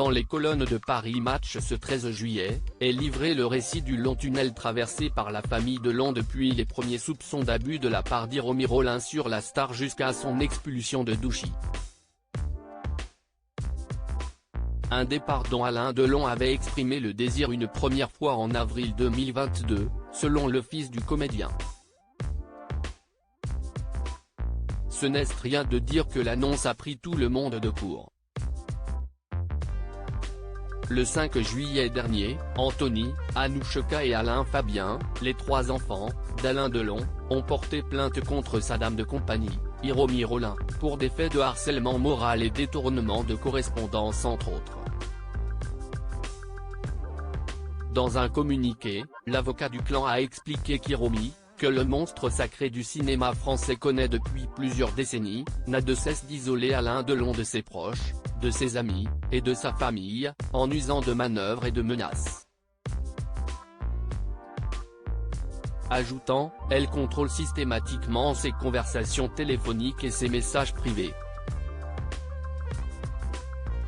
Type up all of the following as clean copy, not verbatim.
dans les colonnes de Paris Match ce 13 juillet, est livré le récit du long tunnel traversé par la famille Delon depuis les premiers soupçons d'abus de la part d'Hiromi Rollin sur la star jusqu'à son expulsion de Douchy. Un départ dont Alain Delon avait exprimé le désir une première fois en avril 2022, selon le fils du comédien. Ce n'est rien de dire que l'annonce a pris tout le monde de court. Le 5 juillet dernier, Anthony, Anouchka et Alain Fabien, les trois enfants d'Alain Delon, ont porté plainte contre sa dame de compagnie, Hiromi Rollin, pour des faits de harcèlement moral et détournement de correspondance entre autres. Dans un communiqué, l'avocat du clan a expliqué qu'Hiromi, que le monstre sacré du cinéma français connaît depuis plusieurs décennies, n'a de cesse d'isoler Alain Delon de ses proches, de ses amis, et de sa famille, en usant de manœuvres et de menaces. Ajoutant, elle contrôle systématiquement ses conversations téléphoniques et ses messages privés.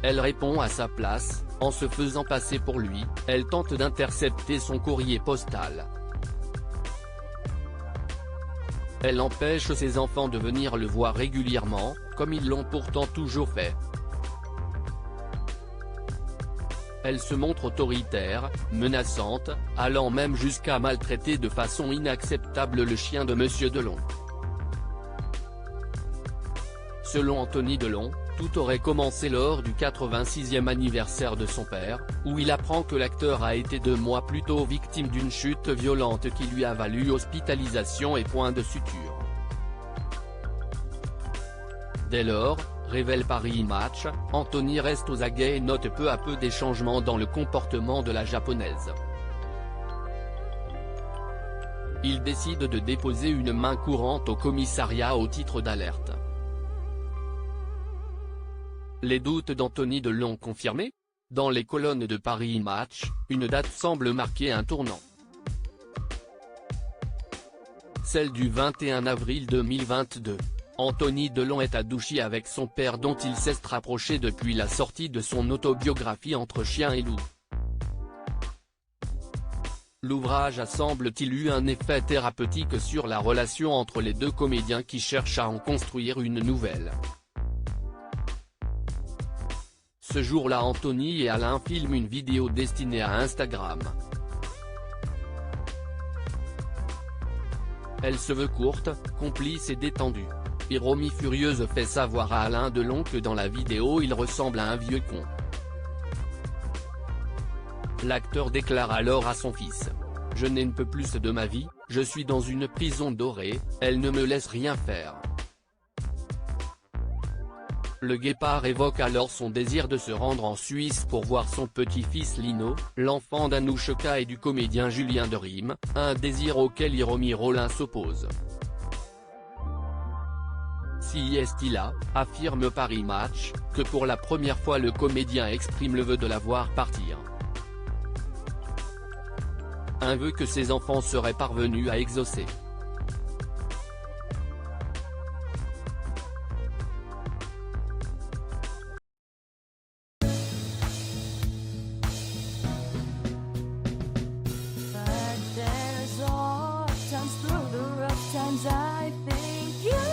Elle répond à sa place, en se faisant passer pour lui, elle tente d'intercepter son courrier postal. Elle empêche ses enfants de venir le voir régulièrement, comme ils l'ont pourtant toujours fait. Elle se montre autoritaire, menaçante, allant même jusqu'à maltraiter de façon inacceptable le chien de Monsieur Delon. Selon Anthony Delon, tout aurait commencé lors du 86e anniversaire de son père, où il apprend que l'acteur a été 2 mois plus tôt victime d'une chute violente qui lui a valu hospitalisation et point de suture. Dès lors, révèle Paris Match, Anthony reste aux aguets et note peu à peu des changements dans le comportement de la japonaise. Il décide de déposer une main courante au commissariat au titre d'alerte. Les doutes d'Anthony Delon confirmés ? Dans les colonnes de Paris Match, une date semble marquer un tournant. Celle du 21 avril 2022. Anthony Delon est à Douchy avec son père dont il s'est rapproché depuis la sortie de son autobiographie Entre chien et loup. L'ouvrage a semble-t-il eu un effet thérapeutique sur la relation entre les deux comédiens qui cherchent à en construire une nouvelle. Ce jour-là Anthony et Alain filment une vidéo destinée à Instagram. Elle se veut courte, complice et détendue. Hiromi furieuse fait savoir à Alain Delon que dans la vidéo il ressemble à un vieux con. L'acteur déclare alors à son fils : « Je n'en peux plus de ma vie, je suis dans une prison dorée, elle ne me laisse rien faire. » Le guépard évoque alors son désir de se rendre en Suisse pour voir son petit-fils Lino, l'enfant d'Anouchka et du comédien Julien de Rime, un désir auquel Hiromi Rollin s'oppose. Si est-il là, affirme Paris Match, que pour la première fois le comédien exprime le vœu de la voir partir. Un vœu que ses enfants seraient parvenus à exaucer. Times through the rough times I think you